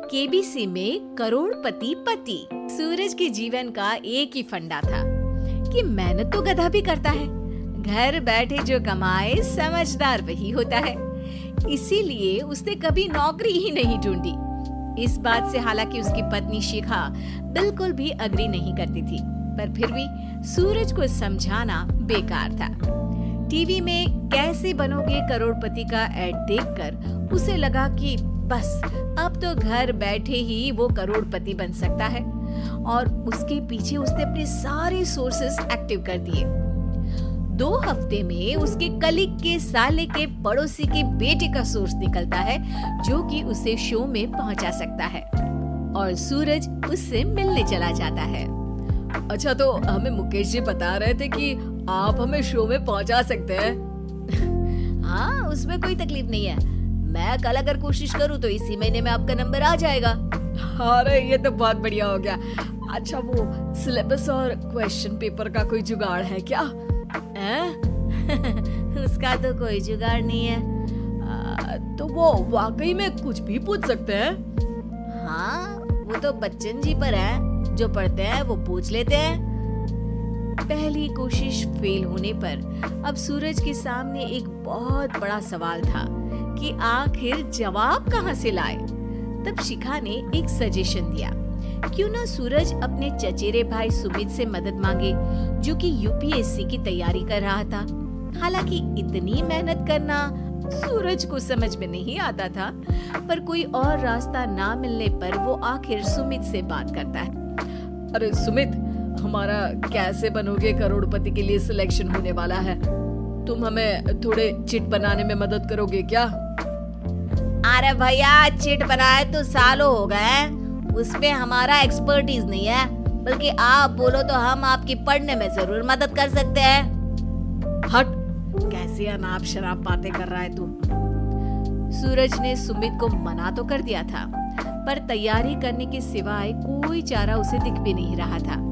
KBC में करोड़पति पति। सूरज के जीवन का एक ही फंडा था कि मेहनत तो गधा भी करता है, घर बैठे जो कमाए समझदार वही होता है। इसीलिए उसने कभी नौकरी ही नहीं ढूंढी। इस बात से हालांकि उसकी पत्नी शिखा बिल्कुल भी अग्री नहीं करती थी, पर फिर भी सूरज को समझाना बेकार था। टीवी में कैसे बनोगे करोड़पति का एड देखकर उसे लगा कि बस अब तो घर बैठे ही वो करोड़पति बन सकता है, और उसके पीछे उसने अपने सारे सोर्सेस एक्टिव कर दिए। 2 हफ्ते में उसके कलीग के साले के पड़ोसी के बेटे का सोर्स निकलता है जो कि उसे शो में पहुंचा सकता है, और सूरज उससे मिलने चला जाता है। अच्छा, तो हमें मुकेश जी बता रहे थे कि आप हमें शो में पहुंचा सकते हैं। हाँ, उसमें कोई तकलीफ नहीं है। मैं कल अगर कोशिश करूँ तो इसी महीने में आपका नंबर आ जाएगा। अरे ये तो बहुत बढ़िया हो गया। अच्छा, वो सिलेबस और क्वेश्चन पेपर का कोई जुगाड़ है क्या? उसका तो कोई जुगाड़ नहीं है। तो वो वाकई में कुछ भी पूछ सकते हैं? हाँ, वो तो बच्चन जी पर है, जो पढ़ते हैं वो पूछ लेते हैं। पहली कोशिश फेल होने पर अब सूरज के सामने एक बहुत बड़ा सवाल था कि आखिर जवाब कहाँ से लाए। तब शिखा ने एक सजेशन दिया, क्यों ना सूरज अपने चचेरे भाई सुमित से मदद मांगे, जो कि यूपीएससी की तैयारी कर रहा था। हालांकि इतनी मेहनत करना सूरज को समझ में नहीं आता था, पर कोई और रास्ता ना मिलने पर वो आखिर सुमित से बात करता है। अरे सुमित, हमारा कैसे बनोगे करोड़पति के लिए सिलेक्शन होने वाला है। तुम हमें थोड़े चिट बनाने में मदद करोगे क्या? अरे भैया, चिट बनाए तो सालों हो गए, उसमें हमारा एक्सपर्टीज नहीं है, बल्कि आप बोलो तो हम आपकी पढ़ने में जरूर मदद कर सकते हैं। हट, कैसी अनाप शराब बातें कर रहा है तू। सूरज ने सुमित को मना तो कर दिया था, पर तैयारी करने के सिवाय कोई चारा उसे दिख भी नहीं रहा था,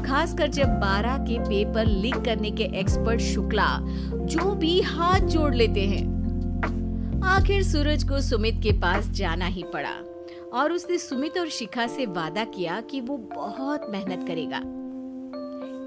खासकर जब 12 के पेपर लीक करने के एक्सपर्ट शुक्ला जो भी हाथ जोड़ लेते हैं। आखिर सूरज को सुमित के पास जाना ही पड़ा, और उसने सुमित और शिखा से वादा किया कि वो बहुत मेहनत करेगा।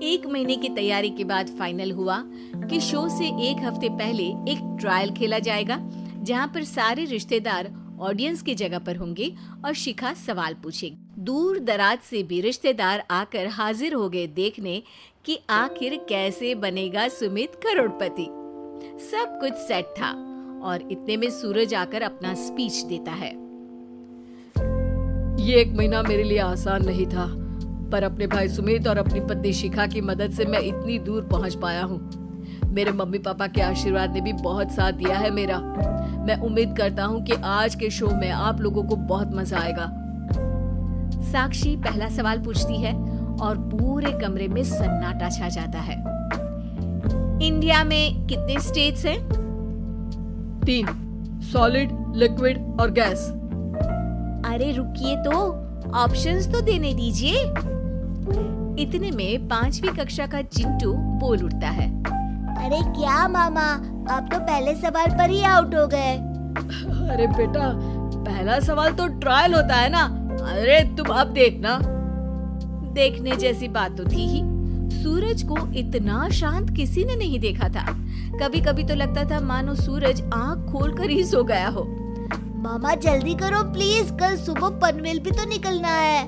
1 महीने की तैयारी के बाद फाइनल हुआ कि शो से 1 हफ्ते पहले एक ट्रायल खेला जाएगा, जहां पर सारे रिश्तेदार ऑडियंस की जगह पर होंगे और शिखा सवाल पूछेगी। दूर दराज से भी रिश्तेदार आकर हाजिर हो गए देखने कि आखिर कैसे बनेगा सुमित करोड़पति। सब कुछ सेट था, और इतने में सूरज आकर अपना स्पीच देता है। ये 1 महीना मेरे लिए आसान नहीं था, पर अपने भाई सुमित और अपनी पत्नी शिखा की मदद से मैं इतनी दूर पहुंच पाया हूँ। मेरे मम्मी पापा के आशीर्वाद ने भी बहुत साथ दिया है मेरा। मैं उम्मीद करता हूँ कि आज के शो में आप लोगों को बहुत मजा आएगा। साक्षी पहला सवाल पूछती है और पूरे कमरे में सन्नाटा छा जाता है। इंडिया में कितने स्टेट्स हैं? 3, सॉलिड, लिक्विड और गैस। अरे रुकिए, तो ऑप्शंस तो देने दीजिए। इतने में 5वीं कक्षा का चिंटू बोल उठता है। अरे क्या मामा, आप तो पहले सवाल पर ही आउट हो गए। अरे बेटा, पहला सवाल तो ट्रायल होता है ना। अरे तुम अब देखना। देखने जैसी बात तो थी ही। सूरज को इतना शांत किसी ने नहीं देखा था। कभी कभी तो लगता था मानो सूरज आंख खोलकर ही सो गया हो। मामा जल्दी करो प्लीज, कल सुबह पनवेल भी तो निकलना है।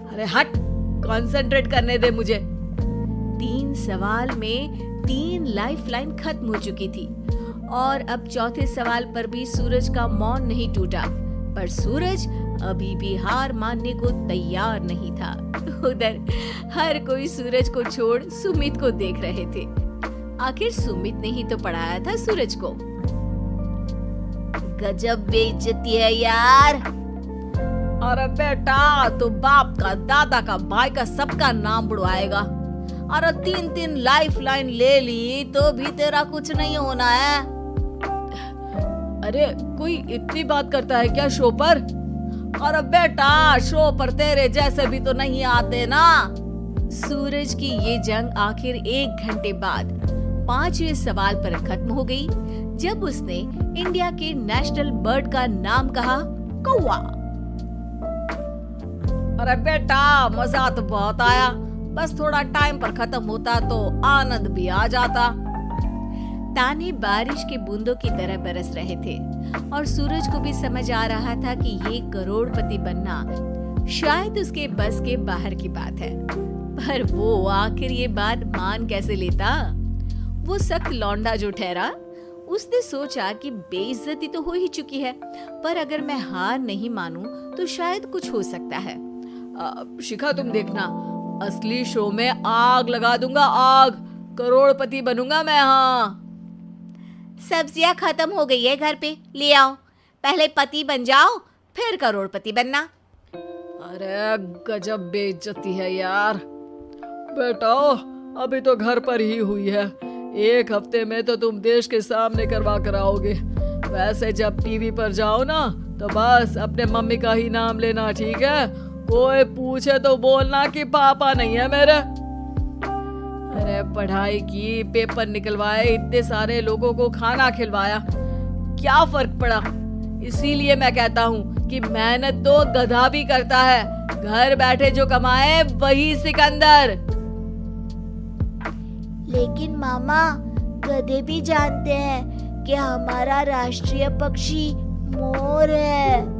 अरे हट, कंसंट्रेट करने दे मुझे। 3 सवाल में 3 लाइफलाइन खत्म हो चुकी थी, और अब चौथे सवाल पर भी सूरज का मौन नहीं टूटा। पर सूरज अभी भी हार मानने को तैयार नहीं था। उधर हर कोई सूरज को छोड़ सुमित को देख रहे थे। आखिर सुमित ने ही तो पढ़ाया था सूरज को। गजब बेइज्जती है यार। अरे बेटा, तो बाप का, दादा का, भाई का, सबका नाम बुड़वाएगा। अरे 3 लाइफलाइन ले ली तो भी तेरा कुछ नहीं होना है। अरे कोई इतनी बात करता है क्या शो पर? अरे बेटा, शो पर तेरे जैसे भी तो नहीं आते ना। सूरज की ये जंग आखिर 1 घंटे बाद 5वें सवाल पर खत्म हो गई, जब उसने इंडिया के नेशनल बर्ड का नाम कहा, कौवा। अरे बेटा, मजा तो बहुत आया, बस थोड़ा टाइम पर खत्म होता तो आनंद भी आ जाता। ताने बारिश के बूंदों की तरह बरस रहे थे और सूरज को भी समझ आ रहा था कि ये करोड़पति बनना शायद उसके बस के बाहर की बात है। पर वो आखिर ये बात मान कैसे लेता? वो सख्त लौंडा जो ठहरा, उसने सोचा कि बेइज्जती तो हो ही चुकी है, पर अगर मैं हार नहीं मानूं तो शायद कुछ हो सकता है। शिखा, तुम देखना, असली शो में आग लगा दूंगा, आग, करोड़पति बनूंगा मैं। हाँ, सब्जियां खत्म हो गई है घर पे, ले आओ। पहले पति बन जाओ, फिर करोड़पति बनना। अरे गजब बेइज्जती है यार। बेटा, अभी तो घर पर ही हुई है, 1 हफ्ते में तो तुम देश के सामने करवा कर आओगे। वैसे जब टीवी पर जाओ ना तो बस अपने मम्मी का ही नाम लेना, ठीक है? कोई पूछे तो बोलना कि पापा नहीं है मेरे। अरे पढ़ाई की, पेपर निकलवाए, इतने सारे लोगों को खाना खिलवाया, क्या फर्क पड़ा? इसीलिए मैं कहता हूँ कि मेहनत तो गधा भी करता है, घर बैठे जो कमाए वही सिकंदर। लेकिन मामा, गधे भी जानते हैं कि हमारा राष्ट्रीय पक्षी मोर है।